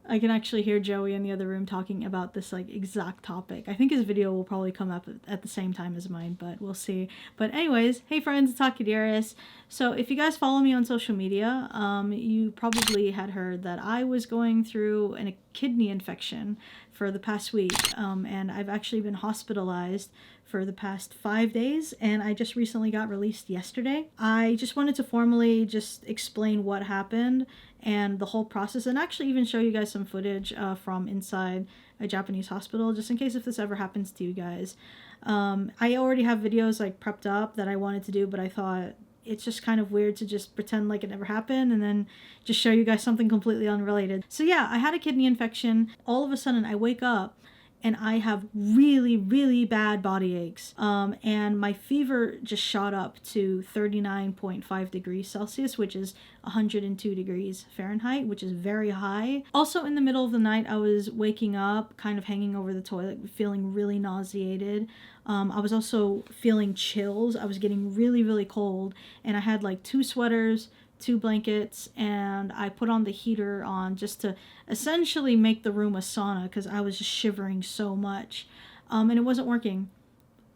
I can actually hear Joey in the other room talking about this like exact topic. I think his video will probably come up at the same time as mine, but we'll see. But anyways, hey friends, it's Akidiris. So if you guys follow me on social media, you probably had heard that I was going through a kidney infection for the past week, and I've actually been hospitalized for the past 5 days, and I just recently got released yesterday. I just wanted to formally just explain what happened and the whole process, and actually even show you guys some footage from inside a Japanese hospital, just in case if this ever happens to you guys. I already have videos like prepped up that I wanted to do, but I thought it's just kind of weird to just pretend like it never happened and then just show you guys something completely unrelated. So yeah, I had a kidney infection. All of a sudden I wake up and I have really, really bad body aches. And my fever just shot up to 39.5 degrees Celsius, which is 102 degrees Fahrenheit, which is very high. Also, in the middle of the night, I was waking up, kind of hanging over the toilet, feeling really nauseated. I was also feeling chills. I was getting really, really cold. And I had like 2 sweaters, 2 blankets, and I put on the heater on just to essentially make the room a sauna because I was just shivering so much. And it wasn't working.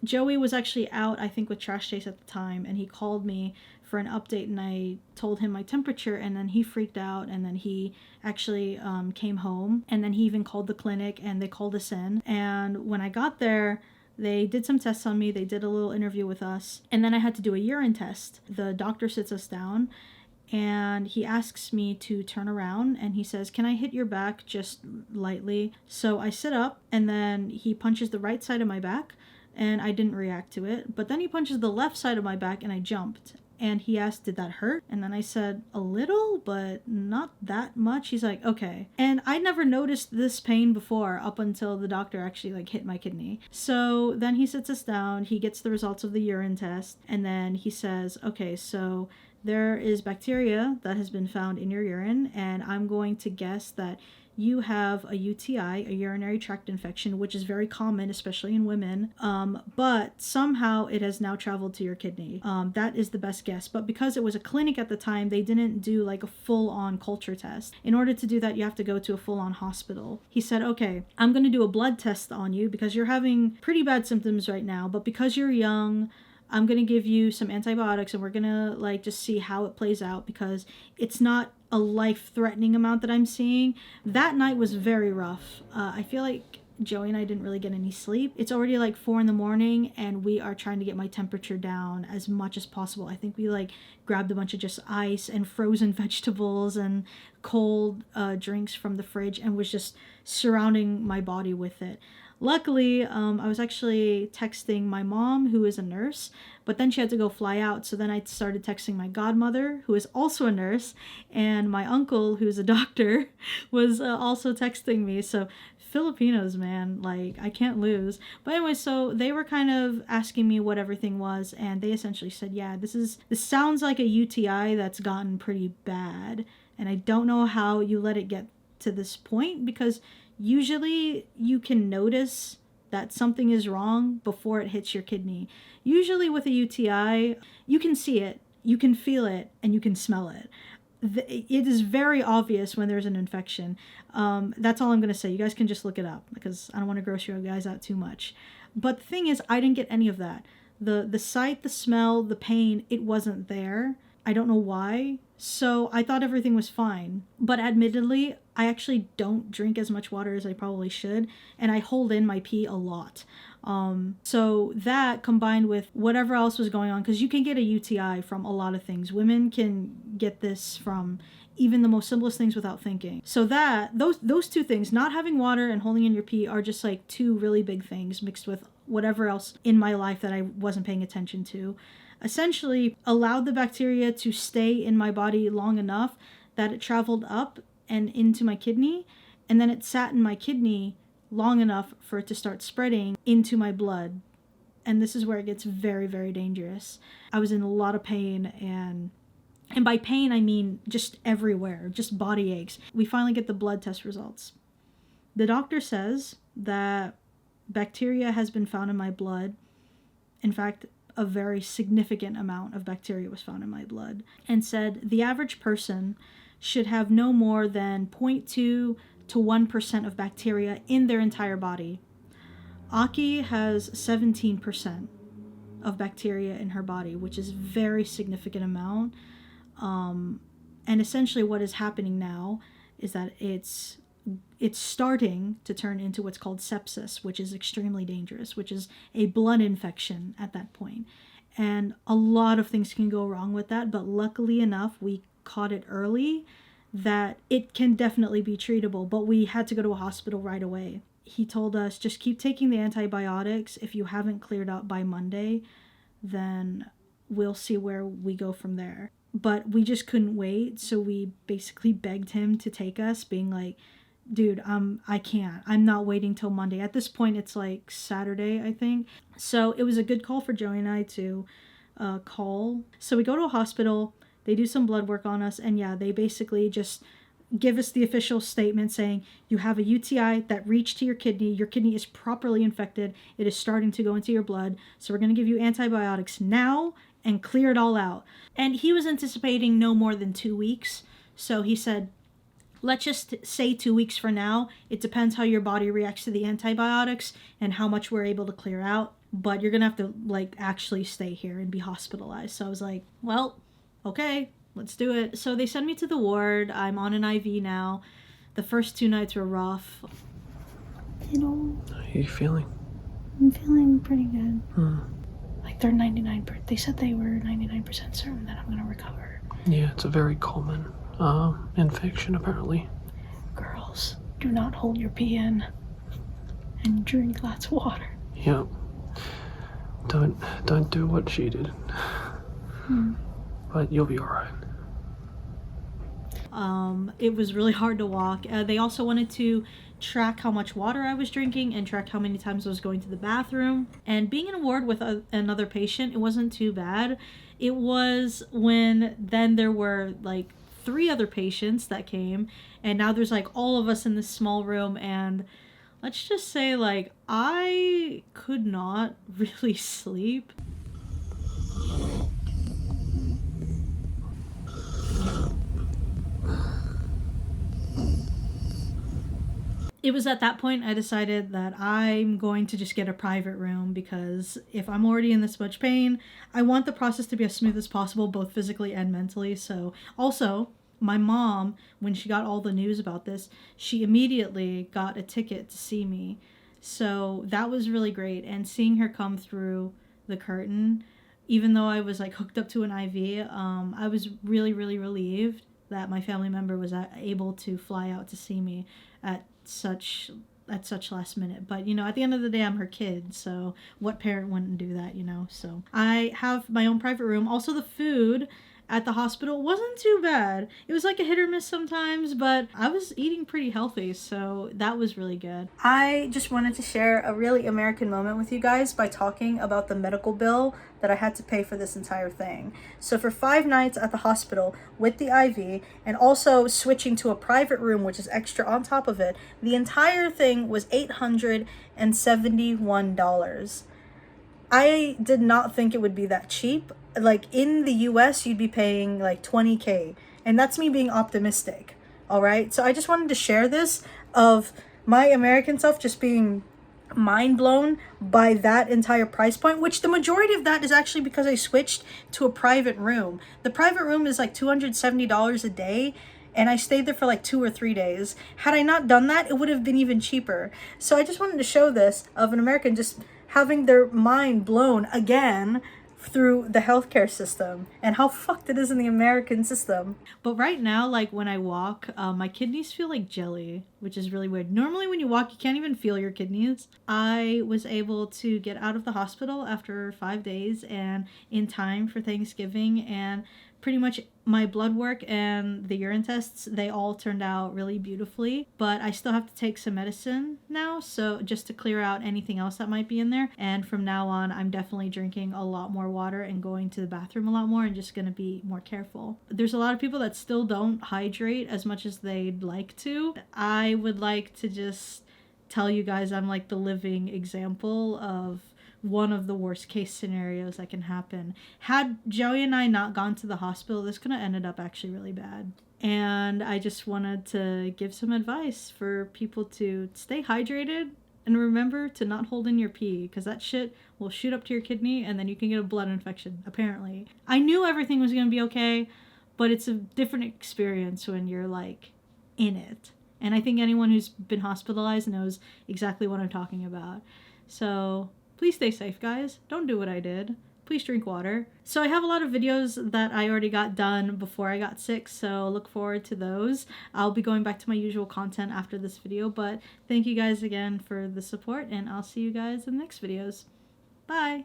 Joey was actually out, I think, with Trash Chase at the time, and he called me for an update, and I told him my temperature, and then he freaked out, and then he actually came home, and then he even called the clinic, and they called us in. And when I got there, they did some tests on me. They did a little interview with us, and then I had to do a urine test. The doctor sits us down, and he asks me to turn around, and he says, "Can I hit your back just lightly?" So I sit up, and then he punches the right side of my back, and I didn't react to it. But then he punches the left side of my back, and I jumped. And he asked, "Did that hurt?" And then I said, "A little, but not that much." He's like, "Okay." And I never noticed this pain before up until the doctor actually like hit my kidney. So then he sits us down, he gets the results of the urine test, and then he says, "Okay, so there is bacteria that has been found in your urine, and I'm going to guess that you have a UTI, a urinary tract infection, which is very common, especially in women, but somehow it has now traveled to your kidney. That is the best guess. But because it was a clinic at the time, they didn't do like a full-on culture test. In order to do that, you have to go to a full-on hospital." He said, "Okay, I'm going to do a blood test on you because you're having pretty bad symptoms right now, but because you're young, I'm going to give you some antibiotics, and we're going to like just see how it plays out because it's not a life-threatening amount that I'm seeing." That night was very rough. I feel like Joey and I didn't really get any sleep. It's already like 4 a.m, and we are trying to get my temperature down as much as possible. I think we like grabbed a bunch of just ice and frozen vegetables and cold drinks from the fridge and was just surrounding my body with it. Luckily, I was actually texting my mom, who is a nurse, but then she had to go fly out. So then I started texting my godmother, who is also a nurse, and my uncle, who's a doctor, was also texting me. So Filipinos, man, like I can't lose. But anyway, so they were kind of asking me what everything was, and they essentially said, "Yeah, this sounds like a UTI that's gotten pretty bad, and I don't know how you let it get to this point because usually you can notice that something is wrong before it hits your kidney. Usually with a UTI, you can see it, you can feel it, and you can smell it. It is very obvious when there's an infection." That's all I'm going to say. You guys can just look it up because I don't want to gross you guys out too much. But the thing is, I didn't get any of that. The sight, the smell, the pain, it wasn't there. I don't know why. So I thought everything was fine. But admittedly, I actually don't drink as much water as I probably should, and I hold in my pee a lot. So that combined with whatever else was going on, because you can get a UTI from a lot of things. Women can get this from even the most simplest things without thinking. So those 2 things, not having water and holding in your pee, are just like 2 really big things mixed with whatever else in my life that I wasn't paying attention to. Essentially allowed the bacteria to stay in my body long enough that it traveled up and into my kidney, and then it sat in my kidney long enough for it to start spreading into my blood. And this is where it gets very, very dangerous. I was in a lot of pain, and by pain I mean just everywhere, just body aches. We finally get the blood test results. The doctor says that bacteria has been found in my blood. In fact, a very significant amount of bacteria was found in my blood, and said the average person should have no more than 0.2 to 1% of bacteria in their entire body. Aki has 17% of bacteria in her body, which is a very significant amount. And essentially what is happening now is that it's starting to turn into what's called sepsis, which is extremely dangerous, which is a blood infection at that point. And a lot of things can go wrong with that, but luckily enough, we caught it early that it can definitely be treatable, but we had to go to a hospital right away. He told us, just keep taking the antibiotics. If you haven't cleared up by Monday, then we'll see where we go from there. But we just couldn't wait, so we basically begged him to take us, being like, dude, I can't. I'm not waiting till Monday. At this point, it's like Saturday, I think. So it was a good call for Joey and I to call. So we go to a hospital, they do some blood work on us, and yeah, they basically just give us the official statement saying you have a UTI that reached to your kidney is properly infected, it is starting to go into your blood, so we're going to give you antibiotics now and clear it all out. And he was anticipating no more than 2 weeks, so he said, let's just say 2 weeks for now. It depends how your body reacts to the antibiotics and how much we're able to clear out, but you're gonna have to like actually stay here and be hospitalized. So I was like, well, okay, let's do it. So they send me to the ward. I'm on an IV now. The first 2 nights were rough. You know, How are you feeling? I'm feeling pretty good. Like they're 99%. They said they were 99% certain that I'm gonna recover. Yeah, it's a very common infection apparently. Girls, do not hold your pee in and drink lots of water. Yep. Don't do what she did. But you'll be alright. It was really hard to walk. They also wanted to track how much water I was drinking and track how many times I was going to the bathroom. And being in a ward with another patient, it wasn't too bad. It was when then there were like 3 other patients that came, and now there's like all of us in this small room, and let's just say like I could not really sleep. It was at that point I decided that I'm going to just get a private room, because if I'm already in this much pain, I want the process to be as smooth as possible, both physically and mentally. So also, my mom, when she got all the news about this, she immediately got a ticket to see me. So that was really great. And seeing her come through the curtain, even though I was like hooked up to an IV, I was really, really relieved that my family member was able to fly out to see me at such last minute. But you know, at the end of the day, I'm her kid, so what parent wouldn't do that, you know? So I have my own private room. Also, the food at the hospital wasn't too bad. It was like a hit or miss sometimes, but I was eating pretty healthy, so that was really good. I just wanted to share a really American moment with you guys by talking about the medical bill that I had to pay for this entire thing. So for 5 nights at the hospital with the IV and also switching to a private room, which is extra on top of it, the entire thing was $871. I did not think it would be that cheap. Like in the US, you'd be paying like $20K, and that's me being optimistic. All right. So I just wanted to share this of my American self just being mind blown by that entire price point, which the majority of that is actually because I switched to a private room. The private room is like $270 a day, and I stayed there for like 2 or 3 days. Had I not done that, it would have been even cheaper. So I just wanted to show this of an American just having their mind blown again through the healthcare system and how fucked it is in the American system. But right now, like when I walk, my kidneys feel like jelly, which is really weird. Normally when you walk, you can't even feel your kidneys. I was able to get out of the hospital after 5 days and in time for Thanksgiving, and pretty much my blood work and the urine tests, they all turned out really beautifully, but I still have to take some medicine now, so just to clear out anything else that might be in there. And from now on, I'm definitely drinking a lot more water and going to the bathroom a lot more and just gonna be more careful. There's a lot of people that still don't hydrate as much as they'd like to. I would like to just tell you guys I'm like the living example of one of the worst case scenarios that can happen. Had Joey and I not gone to the hospital, this could have ended up actually really bad. And I just wanted to give some advice for people to stay hydrated and remember to not hold in your pee, because that shit will shoot up to your kidney and then you can get a blood infection, apparently. I knew everything was going to be okay, but it's a different experience when you're like in it. And I think anyone who's been hospitalized knows exactly what I'm talking about. So please stay safe, guys. Don't do what I did. Please drink water. So I have a lot of videos that I already got done before I got sick, so look forward to those. I'll be going back to my usual content after this video, but thank you guys again for the support, and I'll see you guys in the next videos. Bye!